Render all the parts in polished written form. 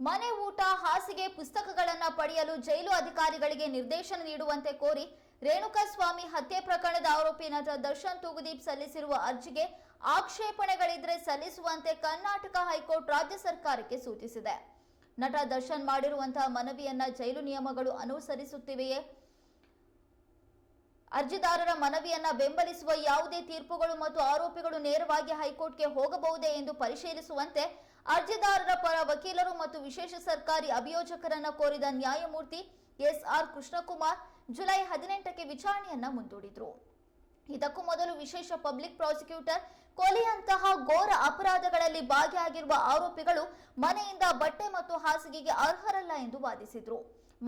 ಮನೆ ಊಟ, ಹಾಸಿಗೆ, ಪುಸ್ತಕಗಳನ್ನು ಪಡೆಯಲು ಜೈಲು ಅಧಿಕಾರಿಗಳಿಗೆ ನಿರ್ದೇಶನ ನೀಡುವಂತೆ ಕೋರಿ ರೇಣುಕಾಸ್ವಾಮಿ ಹತ್ಯೆ ಪ್ರಕರಣದ ಆರೋಪಿ ನಟ ದರ್ಶನ್ ತೂಗುದೀಪ್ ಸಲ್ಲಿಸಿರುವ ಅರ್ಜಿಗೆ ಆಕ್ಷೇಪಣೆಗಳಿದ್ರೆ ಸಲ್ಲಿಸುವಂತೆ ಕರ್ನಾಟಕ ಹೈಕೋರ್ಟ್ ರಾಜ್ಯ ಸರ್ಕಾರಕ್ಕೆ ಸೂಚಿಸಿದೆ. ನಟ ದರ್ಶನ್ ಮಾಡಿರುವಂತಹ ಮನವಿಯನ್ನ ಜೈಲು ನಿಯಮಗಳು ಅನುಸರಿಸುತ್ತಿವೆಯೇ? ಅರ್ಜಿದಾರರ ಮನವಿಯನ್ನ ಬೆಂಬಲಿಸುವ ಯಾವುದೇ ತೀರ್ಪುಗಳು ಮತ್ತು ಆರೋಪಿಗಳು ನೇರವಾಗಿ ಹೈಕೋರ್ಟ್ಗೆ ಹೋಗಬಹುದೇ ಎಂದು ಪರಿಶೀಲಿಸುವಂತೆ ಅರ್ಜಿದಾರರ ಪರ ವಕೀಲರು ಮತ್ತು ವಿಶೇಷ ಸರ್ಕಾರಿ ಅಭಿಯೋಜಕರನ್ನ ಕೋರಿದ ನ್ಯಾಯಮೂರ್ತಿ ಎಸ್.ಆರ್. ಕೃಷ್ಣಕುಮಾರ್ ಜುಲೈ 18ಕ್ಕೆ ವಿಚಾರಣೆಯನ್ನ ಮುಂದೂಡಿದ್ರು. ಇದಕ್ಕೂ ಮೊದಲು ವಿಶೇಷ ಪಬ್ಲಿಕ್ ಪ್ರಾಸಿಕ್ಯೂಟರ್ ಕೊಲೆಯಂತಹ ಘೋರ ಅಪರಾಧಗಳಲ್ಲಿ ಭಾಗಿಯಾಗಿರುವ ಆರೋಪಿಗಳು ಮನೆಯಿಂದ ಬಟ್ಟೆ ಮತ್ತು ಹಾಸಿಗೆಗೆ ಅರ್ಹರಲ್ಲ ಎಂದು ವಾದಿಸಿದ್ರು.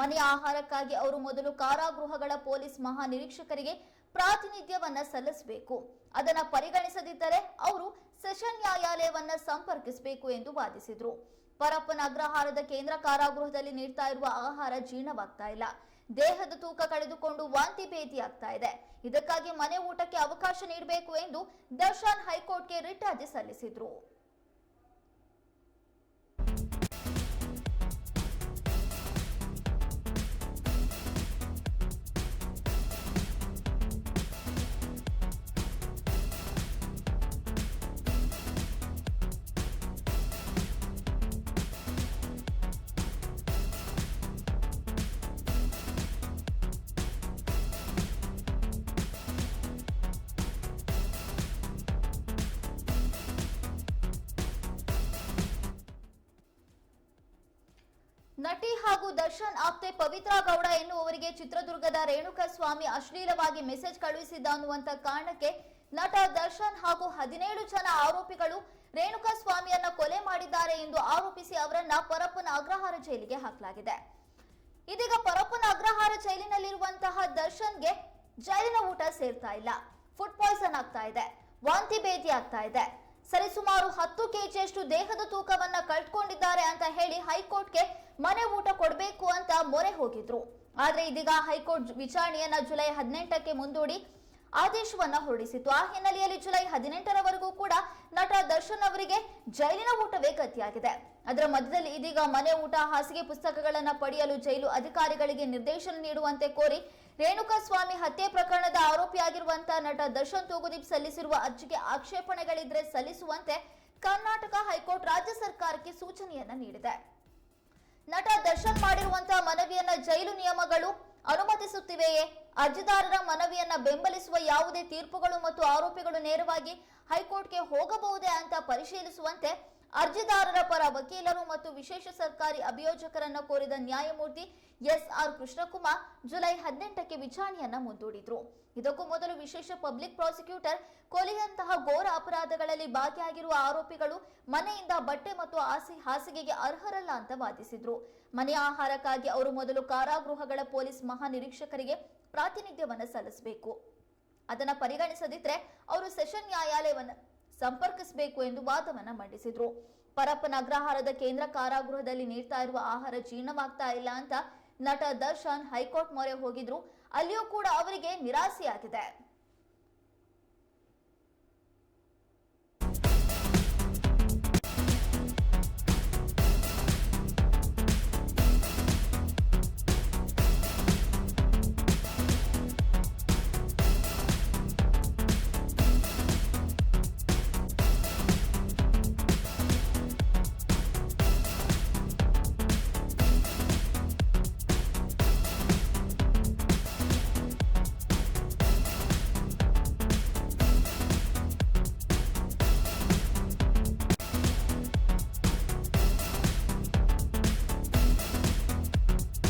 ಮನೆಯ ಆಹಾರಕ್ಕಾಗಿ ಅವರು ಮೊದಲು ಕಾರಾಗೃಹಗಳ ಪೊಲೀಸ್ ಮಹಾನಿರೀಕ್ಷಕರಿಗೆ ಪ್ರಾತಿನಿಧ್ಯವನ್ನ ಸಲ್ಲಿಸಬೇಕು. ಅದನ್ನ ಪರಿಗಣಿಸದಿದ್ದರೆ ಅವರು ಸೆಷನ್ ನ್ಯಾಯಾಲಯವನ್ನ ಸಂಪರ್ಕಿಸಬೇಕು ಎಂದು ವಾದಿಸಿದ್ರು. ಪರಪ್ಪನ ಅಗ್ರಹಾರದ ಕೇಂದ್ರ ಕಾರಾಗೃಹದಲ್ಲಿ ನೀಡ್ತಾ ಇರುವ ಆಹಾರ ಜೀರ್ಣವಾಗ್ತಾ ಇಲ್ಲ. ದೇಹದ ತೂಕ ಕಳೆದುಕೊಂಡು ವಾಂತಿ ಭೇದಿಯಾಗ್ತಾ ಇದೆ. ಇದಕ್ಕಾಗಿ ಮನೆ ಊಟಕ್ಕೆ ಅವಕಾಶ ನೀಡಬೇಕು ಎಂದು ದರ್ಶನ್ ಹೈಕೋರ್ಟ್ಗೆ ರಿಟ್ ಅರ್ಜಿ ಸಲ್ಲಿಸಿದ್ರು. ನಟಿ ಹಾಗೂ ದರ್ಶನ್ ಆಪ್ತೆ ಪವಿತ್ರಾ ಗೌಡ ಎನ್ನುವವರಿಗೆ ಚಿತ್ರದುರ್ಗದ ರೇಣುಕಾಸ್ವಾಮಿ ಅಶ್ಲೀಲವಾಗಿ ಮೆಸೇಜ್ ಕಳುಹಿಸಿದ್ದ ಅನ್ನುವಂತ ಕಾರಣಕ್ಕೆ ನಟ ದರ್ಶನ್ ಹಾಗೂ 17 ಜನ ಆರೋಪಿಗಳು ರೇಣುಕಾಸ್ವಾಮಿಯನ್ನ ಕೊಲೆ ಮಾಡಿದ್ದಾರೆ ಎಂದು ಆರೋಪಿಸಿ ಅವರನ್ನ ಪರಪ್ಪನ ಅಗ್ರಹಾರ ಜೈಲಿಗೆ ಹಾಕಲಾಗಿದೆ. ಇದೀಗ ಪರಪ್ಪನ ಅಗ್ರಹಾರ ಜೈಲಿನಲ್ಲಿರುವಂತಹ ದರ್ಶನ್ಗೆ ಜೈಲಿನ ಊಟ ಸೇರ್ತಾ ಇಲ್ಲ. ಫುಡ್ ಪಾಯ್ಸನ್ ಆಗ್ತಾ ಇದೆ, ವಾಂತಿ ಭೇದಿ ಆಗ್ತಾ ಇದೆ. ಸರಿಸುಮಾರು 10 ಕೆಜಿಯಷ್ಟು ದೇಹದ ತೂಕವನ್ನ ಕಳ್ಕೊಂಡಿದ್ದಾರೆ ಅಂತ ಹೇಳಿ ಹೈಕೋರ್ಟ್ಗೆ ಮನೆ ಊಟ ಕೊಡಬೇಕು ಅಂತ ಮೊರೆ ಹೋಗಿದ್ರು. ಆದ್ರೆ ಇದೀಗ ಹೈಕೋರ್ಟ್ ವಿಚಾರಣೆಯನ್ನ ಜುಲೈ 18ಕ್ಕೆ ಮುಂದೂಡಿ ಆದೇಶವನ್ನ ಹೊರಡಿಸಿತ್ತು. ಆ ಹಿನ್ನೆಲೆಯಲ್ಲಿ ಜುಲೈ 18ರವರೆಗೂ ಕೂಡ ನಟ ದರ್ಶನ್ ಅವರಿಗೆ ಜೈಲಿನ ಊಟವೇ ಗತಿಯಾಗಿದೆ. ಅದರ ಮಧ್ಯದಲ್ಲಿ ಇದೀಗ ಮನೆ ಊಟ, ಹಾಸಿಗೆ, ಪುಸ್ತಕಗಳನ್ನ ಪಡೆಯಲು ಜೈಲು ಅಧಿಕಾರಿಗಳಿಗೆ ನಿರ್ದೇಶನ ನೀಡುವಂತೆ ಕೋರಿ ರೇಣುಕಾಸ್ವಾಮಿ ಹತ್ಯೆ ಪ್ರಕರಣದ ಆರೋಪಿಯಾಗಿರುವಂತಹ ನಟ ದರ್ಶನ್ ತೂಗುದೀಪ್ ಸಲ್ಲಿಸಿರುವ ಅರ್ಜಿಗೆ ಆಕ್ಷೇಪಣೆಗಳಿದ್ರೆ ಸಲ್ಲಿಸುವಂತೆ ಕರ್ನಾಟಕ ಹೈಕೋರ್ಟ್ ರಾಜ್ಯ ಸರ್ಕಾರಕ್ಕೆ ಸೂಚನೆಯನ್ನ ನೀಡಿದೆ. ನಟ ದರ್ಶನ್ ಮಾಡಿರುವಂತಹ ಮನವಿಯನ್ನ ಜೈಲು ನಿಯಮಗಳು ಅನುಮತಿಸುತ್ತಿವೆಯೇ? ಅರ್ಜಿದಾರರ ಮನವಿಯನ್ನ ಬೆಂಬಲಿಸುವ ಯಾವುದೇ ತೀರ್ಪುಗಳು ಮತ್ತು ಆರೋಪಿಗಳು ನೇರವಾಗಿ ಹೈಕೋರ್ಟ್ಗೆ ಹೋಗಬಹುದೇ ಅಂತ ಪರಿಶೀಲಿಸುವಂತೆ ಅರ್ಜಿದಾರರ ಪರ ವಕೀಲರು ಮತ್ತು ವಿಶೇಷ ಸರ್ಕಾರಿ ಅಭಿಯೋಜಕರನ್ನ ಕೋರಿದ ನ್ಯಾಯಮೂರ್ತಿ ಎಸ್.ಆರ್. ಕೃಷ್ಣಕುಮಾರ್ ಜುಲೈ 18ಕ್ಕೆ ವಿಚಾರಣೆಯನ್ನ ಮುಂದೂಡಿದ್ರು. ಇದಕ್ಕೂ ಮೊದಲು ವಿಶೇಷ ಪಬ್ಲಿಕ್ ಪ್ರಾಸಿಕ್ಯೂಟರ್ ಕೊಲೆಯಂತಹ ಘೋರ ಅಪರಾಧಗಳಲ್ಲಿ ಭಾಗಿಯಾಗಿರುವ ಆರೋಪಿಗಳು ಮನೆಯಿಂದ ಬಟ್ಟೆ ಮತ್ತು ಹಾಸಿಗೆಗೆ ಅರ್ಹರಲ್ಲ ಅಂತ ವಾದಿಸಿದ್ರು. ಮನೆಯ ಆಹಾರಕ್ಕಾಗಿ ಅವರು ಮೊದಲು ಕಾರಾಗೃಹಗಳ ಪೊಲೀಸ್ ಮಹಾನಿರೀಕ್ಷಕರಿಗೆ ಪ್ರಾತಿನಿಧ್ಯವನ್ನ ಸಲ್ಲಿಸಬೇಕು. ಅದನ್ನ ಪರಿಗಣಿಸದಿದ್ರೆ ಅವರು ಸೆಷನ್ ನ್ಯಾಯಾಲಯವನ್ನ ಸಂಪರ್ಕಿಸಬೇಕು ಎಂದು ವಾದವನ್ನ ಮಂಡಿಸಿದ್ರು. ಪರಪ್ಪನ ಅಗ್ರಹಾರದ ಕೇಂದ್ರ ಕಾರಾಗೃಹದಲ್ಲಿ ನೀಡ್ತಾ ಇರುವ ಆಹಾರ ಜೀರ್ಣವಾಗ್ತಾ ಇಲ್ಲ ಅಂತ ನಟ ದರ್ಶನ್ ಹೈಕೋರ್ಟ್ ಮೊರೆ ಹೋಗಿದ್ರು. ಅಲ್ಲಿಯೂ ಕೂಡ ಅವರಿಗೆ ನಿರಾಸೆಯಾಗಿದೆ.